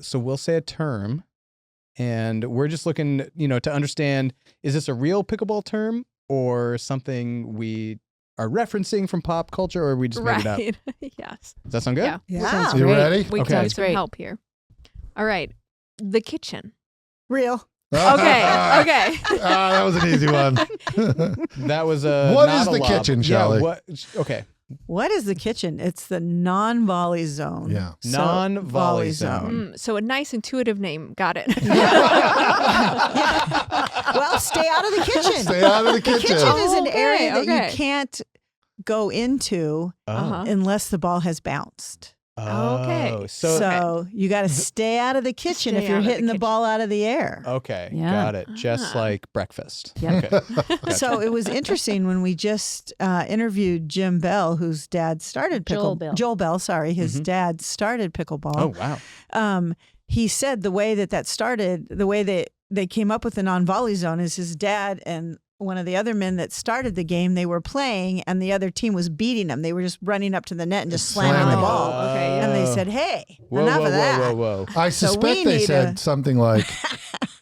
so we'll say a term, and we're just looking, you know, to understand, is this a real pickleball term or something we are referencing from pop culture, or we just made it up? Right. Yes. Does that sound good? Yeah. Yeah. Sounds You great. ready? We Okay. need That's some great. help here. All right. The kitchen. Real. Okay. Okay. That was an easy one. That was What not is a the lob. kitchen, Shelley? Yeah, what? Okay. What is the kitchen? It's the non-volley zone. Yeah. So, Non-volley volley zone. So a nice intuitive name. Got it. Well, stay out of the kitchen. Stay out of the The kitchen. kitchen is an Okay, area that okay. you can't go into Uh-huh. unless the ball has bounced. Okay. Oh, So you got to stay out of the kitchen if Stay you're out of the hitting the kitchen. ball out of the air. okay, Yeah. got it. Just Ah. like breakfast. Yep. Okay. Gotcha. So it was interesting when we just interviewed Jim Bell, whose dad started Joel Bell. Joel Bell, sorry, his Mhm. dad started pickleball. Oh wow. He said the way that started, the way that they came up with the non-volley zone is his dad and one of the other men that started the game, they were playing and the other team was beating them. They were just running up to the net and just slamming the Slamming it. ball. Okay, And they Oh. said, hey, Whoa, enough whoa, of that. Whoa, whoa, whoa. I So suspect we they need said a- something like,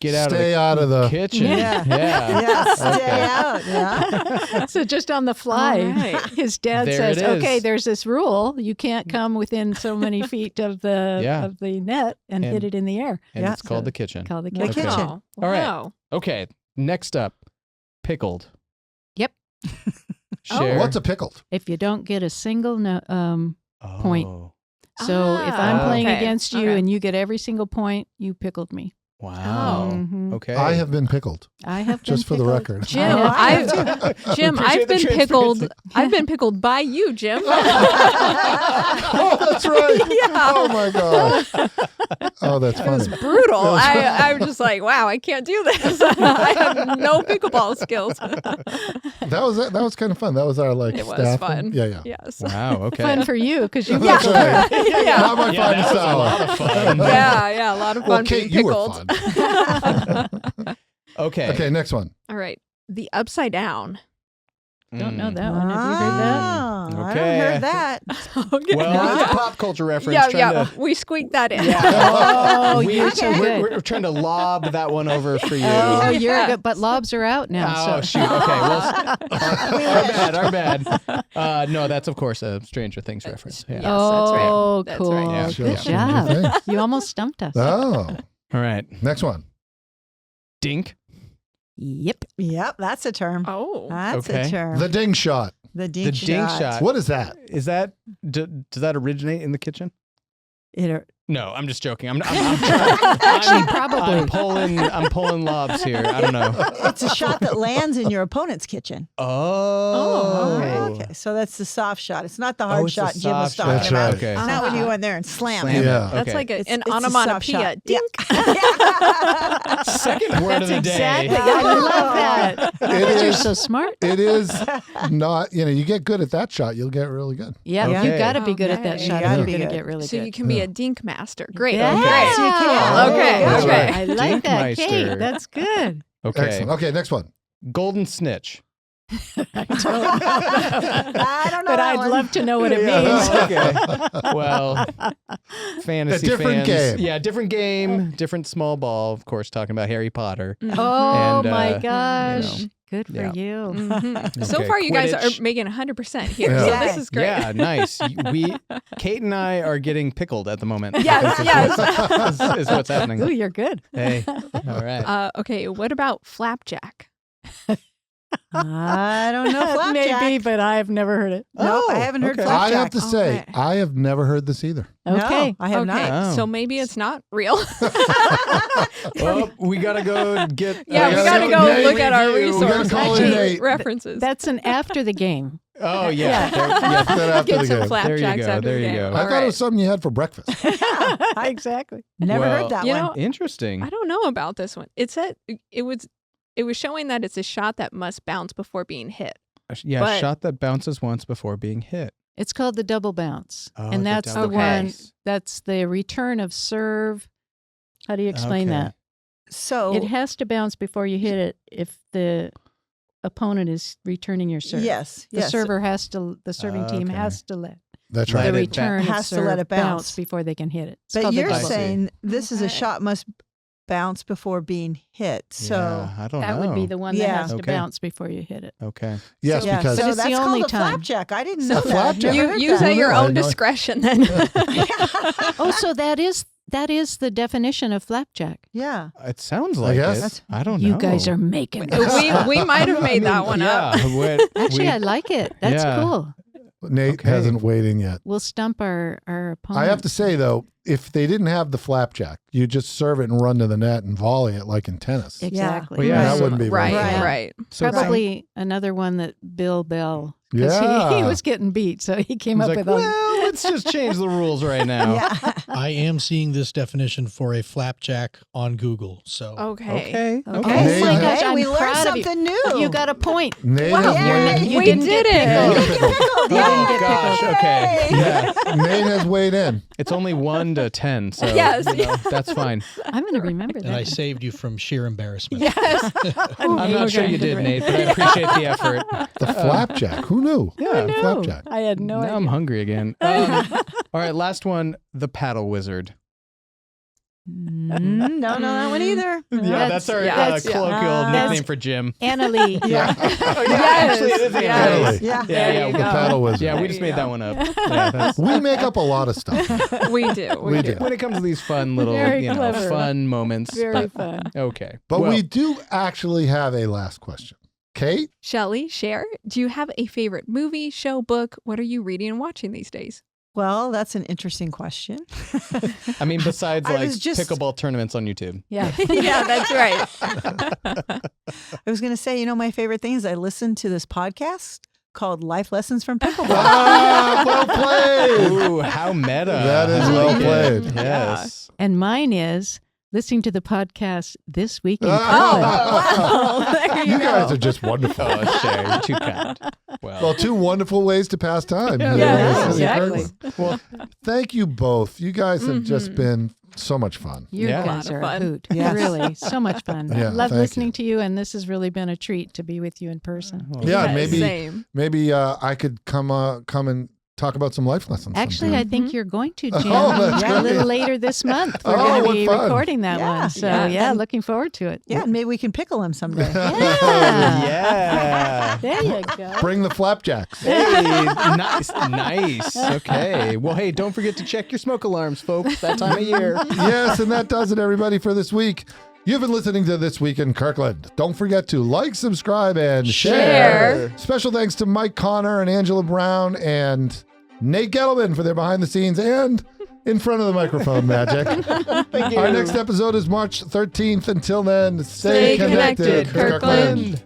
Get out stay of the out of the kitchen. Yeah. Yeah. Yeah, stay Okay. out. Yeah. So just on the fly, All right. his dad There says, it is. "Okay, there's this rule: you can't come within so many feet of the Yeah. of the net and hit And- it in the air." And Yeah. it's called So- the kitchen. Call the The kitchen. kitchen. Wow. All right. Wow. Okay. Next up, pickled. Yep. Share. what's a pickled? If you don't get a single point. Oh, so if I'm Ah, playing okay. against you Okay. and you get every single point, you pickled me. wow. Mhm. Okay. I have been pickled, I have just for been the pickled. record. Jim, Oh, I have Jim, Appreciate I've the been pickled. I've been pickled by you, Jim. Oh, that's right. Yeah. Oh my god. Oh, that's It was funny. brutal. I'm just like, wow, I can't do this. I have no pickleball skills. That was kind of fun. That was our like It was staff fun. thing. Yeah. Yes. Wow. Okay. Fun for you because you That's right. Yeah. Not my Yeah, finest that was a hour. lot of fun. Yeah, a lot of fun Well, Kate, being you were pickled. fun. Okay. Okay, next one. All right. The upside down. don't know Mm. that one. Have you heard that? Oh, I Okay. haven't heard that. Okay. Well, it's a pop culture reference. yeah, trying yeah. to- We squeaked that in. Oh, We- you're so good. We're trying to lob that one over for you. Oh, you're Yeah. good. But lobs are out now. Oh, so. shoot. Okay. Well, our bad. No, that's, of course, a Stranger Things reference. Yeah. Yes, that's right. Oh, That's cool. right. Yeah. Sure, Good sure. job. Good thing. You almost stumped us. Oh, All right. next one. Dink. Yep. Yep, that's a term. Oh. That's Okay. a term. The ding shot. The dink The dink shot. What is that? Is that, does that originate in the kitchen? No, I'm just joking. I'm Actually, probably. I'm pulling lobs here. I don't know. It's a shot that lands in your opponent's kitchen. Oh. Okay, so that's the soft shot. It's not the hard it's the shot Jim was soft talking That's shot. right. about. Okay. It's not when you go in there and slam Slam it. it. Yeah. That's Okay. like It's an a soft onomatopoeia. shot. Yeah. Dink. Second word That's of the day. exactly. I love that. It You're is. so smart. It is not. You get good at that shot, you'll get really good. Yeah, Okay. you got to be good at that Okay. shot You if gotta you're be going to good. get really So good. you can be a dink master. Great. Yeah. Great. Yes, you can. Okay. That's Okay. right. I like that, Dinkmeister. Kate. That's good. Okay. Excellent. Okay, next one. Golden snitch. I don't know. But that I'd one. love to know what it Yeah. means. Okay. Well, fantasy A different fans. game. Yeah, different game, different small ball. Of course, talking about Harry Potter. Oh And, my you gosh. know. Good for Yeah. you. Mhm. So Okay, far, you guys Quidditch. are making 100% here. Yeah. So this is great. Yeah, nice. Kate and I are getting pickled at the moment. Yes, Is what's happening. Ooh, you're good. Hey, all right. Okay, what about flapjack? I don't know flapjack. Maybe, but I've never heard it. No, I Oh, haven't heard okay. I flapjack. have to say, Okay. I have never heard this either. Okay. No, I have okay, not. Oh. so maybe it's not real. Well, we gotta go get. Yeah, we gotta gotta go go Nate look at our review. We gotta resources, call in Nate. references. That's an after the game. Oh yeah. Yeah. Yeah. Then after Get the some game. flapjacks after There the you game. go. I All thought it was right. something you had for breakfast. Exactly. Never Well, heard that you one. know, Interesting. I don't know about this one. It said it was showing that it's a shot that must bounce before being hit. Yeah, but- shot that bounces once before being hit. It's called the double bounce. Oh, and the that's the double one, bounce. that's the return of serve. How do you explain Okay. that? So It has to bounce before you hit it if the opponent is returning your serve. yes, The yes. server has to, the serving team Okay. has to let That's Let the right. it return of Has to serve let it bounce. before they can hit it. It's But called the you're I double see. saying this is a Okay. shot must bounce before being hit. So Yeah, I don't That know. would be the one Yeah. that has to Okay. bounce before you hit it. Okay. Yes, yeah, because But so it's the that's only called a time. flapjack. I didn't A know that. flapjack. Never You heard use that. at your I own know. discretion then. Oh, so that is the definition of flapjack. Yeah. It sounds like guess. it. I don't know. You guys are making this. we might have made that one up. Actually, I like it. That's Yeah. cool. Nate Okay. hasn't weighed in yet. We'll stump our opponent. I have to say, though, if they didn't have the flapjack, you just serve it and run to the net and volley it like in tennis. Exactly. Well, yeah, That wouldn't be right, very fun. right. So it's Probably another one that Bill Bell. 'Cause Yeah. he was getting beat, so he came He's up like, with well, let's just change the rules right now. Yeah. I am seeing this definition for a flapjack on Google. So Okay. Okay. Oh Okay. my gosh, Hey, I'm we learned proud of you. something new. You got a point. Nate Wow. has Yay. weighed You We didn't did get it. Yeah, pickled. you get pickled. You didn't get Gosh, pickled. okay. Yeah, Nate has weighed in. It's only 1 to 10, so Yes, you know, that's fine. I'm going to remember and I that. saved you from sheer embarrassment. Yes. I'm not sure you did, Nate, but I appreciate the effort. The flapjack. Who knew? Yeah. The flapjack. I had no now idea. I'm hungry again. All right, last one, the paddle wizard. No, that one either. Yeah, that's our that's- colloquial that's- nickname for Jim. Annalie. Yeah. Oh, Yes, actually, it is yes. Annalie. Yeah. There you The go. paddle wizard. Yeah, we There just you made go. that one up. Yeah, that's, We make up a lot of stuff. We do. We do. when it comes to these fun little, Very clever. fun moments. Very fun. Okay. But Well, we do actually have a last question. Kate? Shelley, Cher, do you have a favorite movie, show, book? What are you reading and watching these days? Well, that's an interesting question. I mean, besides I like was just- pickleball tournaments on YouTube. Yeah. Yeah, that's right. I was going to say, my favorite thing is I listen to this podcast called Life Lessons from Pickleball. Ah, well played. Ooh, how meta. That is I well like it. played. Yes. And mine is listening to the podcast This Week in Oh, Kirkland. There you you guys go. are just wonderful. Oh, Sher, you're too kind. Well, two wonderful ways to pass time. Yeah, here in yeah, the city of exactly. Kirkland. Well, thank you both. You guys have just Mhm. been so much fun. You Yeah. guys A lot are of a fun. hoot. Yes. Really, so much fun. Yeah, Love thank listening you. to you, and this has really been a treat to be with you in person. Well, Yeah, Yes, maybe Same. I could come and talk about some life lessons. Actually, sometime. I think you're going to, Oh, Jim, that's a great. little later this month. We're Oh, going to what be fun. recording that Yeah. one. So, Yeah. yeah, looking forward to it. Yeah, and maybe we can pickle him someday. Yeah. Yeah. There you go. Bring the flapjacks. Hey, nice, nice. Okay. Well, hey, don't forget to check your smoke alarms, folks. That time of year. Yes, and that does it, everybody, for this week. You've been listening to This Week in Kirkland. Don't forget to like, subscribe, and share. Share. Special thanks to Mike Connor and Angela Brown and Nate Gettleman for their behind the scenes and in front of the microphone magic. Our next episode is March 13th. Until then, stay Stay connected, Kirkland.